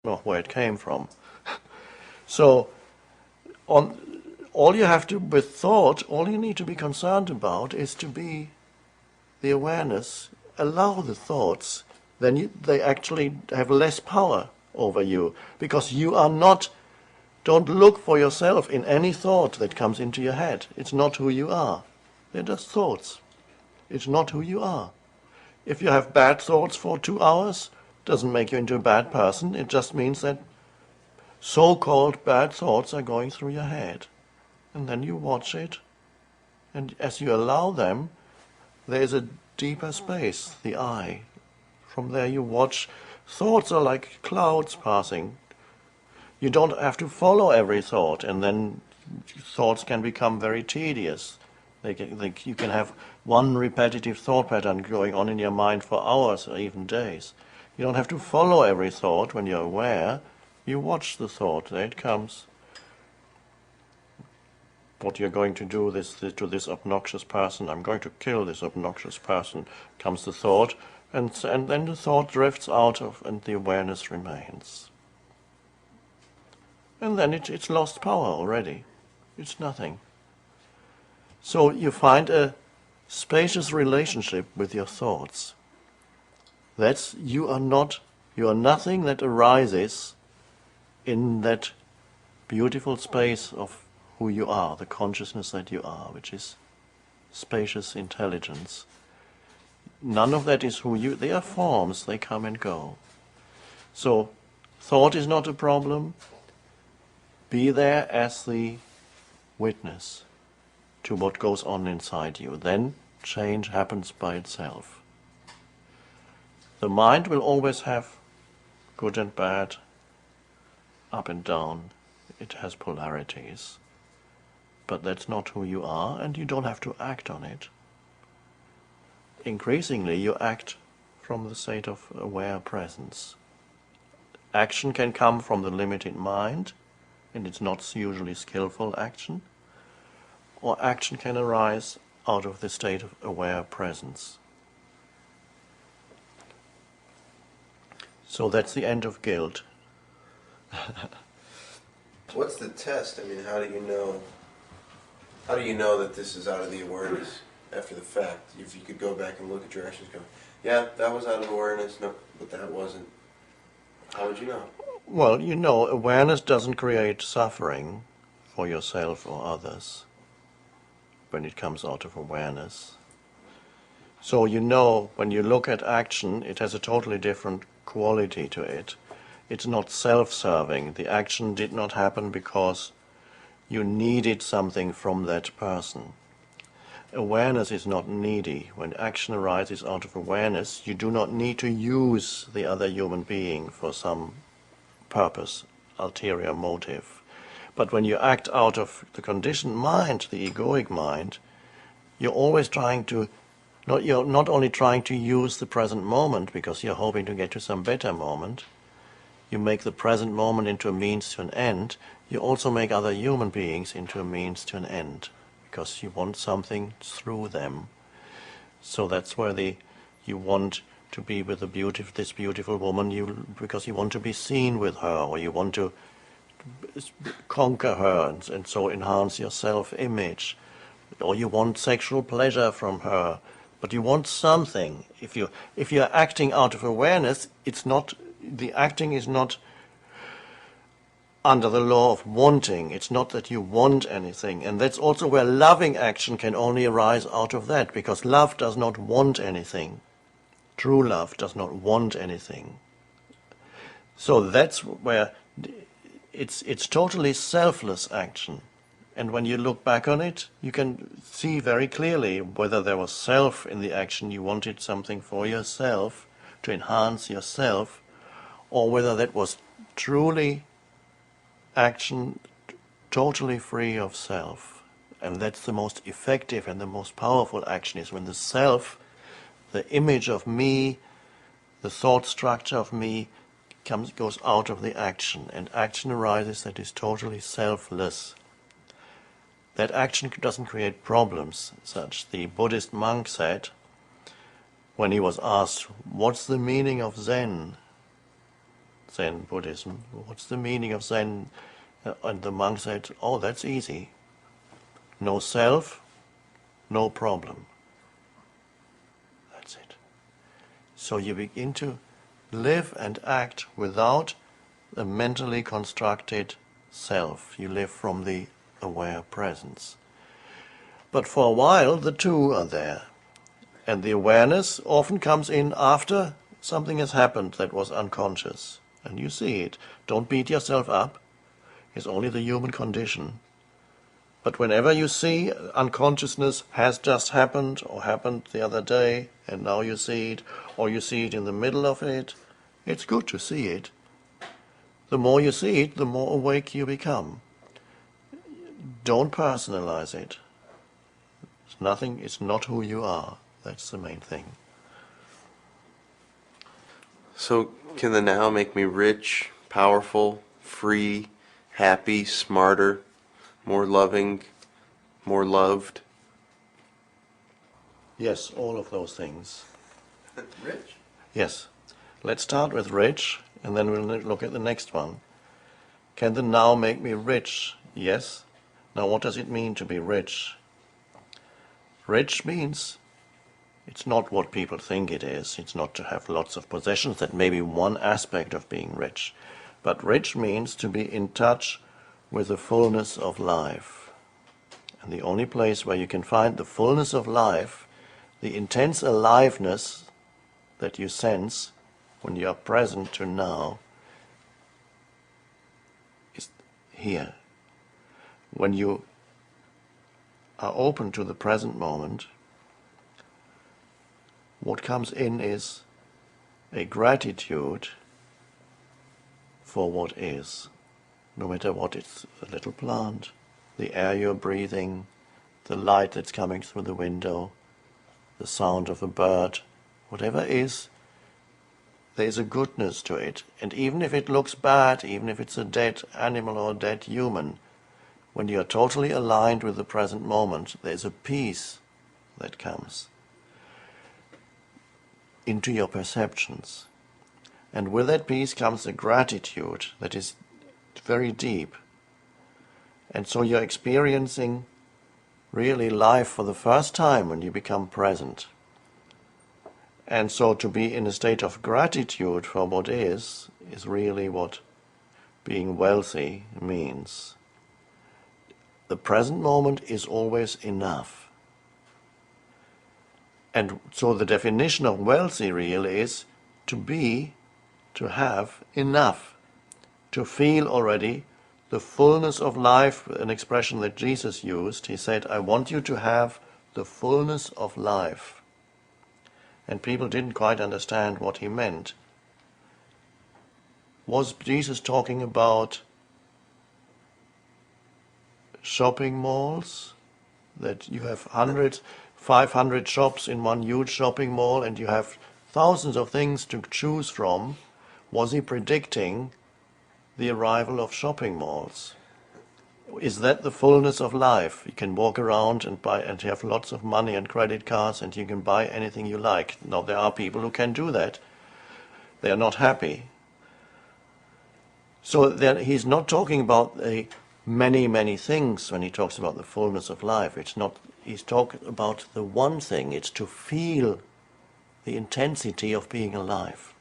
or where it came from. So on all you have to, with thought, all you need to be concerned about is to be the awareness, allow the thoughts, then they actually have less power over you, because you are not, don't look for yourself in any thought that comes into your head. It's not who you are. They're just thoughts. It's not who you are. If you have bad thoughts for 2 hours, doesn't make you into a bad person. It just means that so-called bad thoughts are going through your head. And then you watch it, and as you allow them, there is a deeper space, the eye. From there you watch. Thoughts are like clouds passing. You don't have to follow every thought, and then thoughts can become very tedious. You can have one repetitive thought pattern going on in your mind for hours or even days. You don't have to follow every thought when you're aware. You watch the thought. There it comes. What you're going to do to this obnoxious person. I'm going to kill this obnoxious person. Comes the thought, and then the thought drifts out of, and the awareness remains. And then it's lost power already. It's nothing. So you find a spacious relationship with your thoughts. You are nothing that arises in that beautiful space of who you are, the consciousness that you are, which is spacious intelligence. None of that is who you, they are forms, they come and go. So thought is not a problem. Be there as the witness to what goes on inside you. Then change happens by itself. The mind will always have good and bad, up and down. It has polarities. But that's not who you are, and you don't have to act on it. Increasingly, you act from the state of aware presence. Action can come from the limited mind, and it's not usually skillful action, or action can arise out of the state of aware presence. So that's the end of guilt. What's the test? I mean, how do you know? How do you know that this is out of the awareness after the fact? If you could go back and look at your actions, go, yeah, that was out of awareness, no, but that wasn't. How would you know? Well, you know, awareness doesn't create suffering for yourself or others when it comes out of awareness. So you know, when you look at action, it has a totally different quality to it. It's not self-serving. The action did not happen because you needed something from that person. Awareness is not needy. When action arises out of awareness, you do not need to use the other human being for some purpose, ulterior motive. But when you act out of the conditioned mind, the egoic mind, you're always trying to, you're not only trying to use the present moment because you're hoping to get to some better moment, you make the present moment into a means to an end, you also make other human beings into a means to an end, because you want something through them. So that's where you want to be with this beautiful woman, because you want to be seen with her, or you want to conquer her, and so enhance your self-image, or you want sexual pleasure from her, but you want something. If you're acting out of awareness, the acting is not under the law of wanting. It's not that you want anything. And that's also where loving action can only arise out of that, because love does not want anything. True love does not want anything. So that's where it's totally selfless action. And when you look back on it, you can see very clearly whether there was self in the action, you wanted something for yourself, to enhance yourself, or whether that was truly action totally free of self. And that's the most effective and the most powerful action, is when the self, the image of me, the thought structure of me, goes out of the action, and action arises that is totally selfless. That action doesn't create problems. Such the Buddhist monk said, when he was asked, what's the meaning of Zen? Zen Buddhism. What's the meaning of Zen? And the monk said, oh, that's easy. No self, no problem. That's it. So you begin to live and act without a mentally constructed self. You live from the aware presence. But for a while, the two are there. And the awareness often comes in after something has happened that was unconscious. And you see it. Don't beat yourself up. It's only the human condition. But whenever you see unconsciousness has just happened or happened the other day, and now you see it, or you see it in the middle of it, it's good to see it. The more you see it, the more awake you become. Don't personalize it. It's nothing, it's not who you are. That's the main thing. So can the now make me rich, powerful, free, happy, smarter, more loving, more loved? Yes, all of those things. Rich? Yes. Let's start with rich, and then we'll look at the next one. Can the now make me rich? Yes. Now what does it mean to be rich? Rich means it's not what people think it is. It's not to have lots of possessions. That may be one aspect of being rich. But rich means to be in touch with the fullness of life. And the only place where you can find the fullness of life, the intense aliveness that you sense when you are present to now, is here. When you are open to the present moment, what comes in is a gratitude for what is. No matter what, it's a little plant, the air you're breathing, the light that's coming through the window, the sound of a bird, whatever is, there's a goodness to it. And even if it looks bad, even if it's a dead animal or a dead human, when you're totally aligned with the present moment, there's a peace that comes into your perceptions. And with that peace comes a gratitude that is very deep. And so you're experiencing really life for the first time when you become present. And so to be in a state of gratitude for what is really what being wealthy means. The present moment is always enough. And so the definition of wealthy really is to have enough, to feel already the fullness of life, an expression that Jesus used. He said, I want you to have the fullness of life. And people didn't quite understand what he meant. Was Jesus talking about shopping malls? That you have 500 shops in one huge shopping mall and you have thousands of things to choose from? Was he predicting the arrival of shopping malls? Is that the fullness of life? You can walk around and buy, and you have lots of money and credit cards and you can buy anything you like. Now there are people who can do that. They are not happy. So then he's not talking about the many things when he talks about the fullness of life. He's talking about the one thing. It's to feel the intensity of being alive.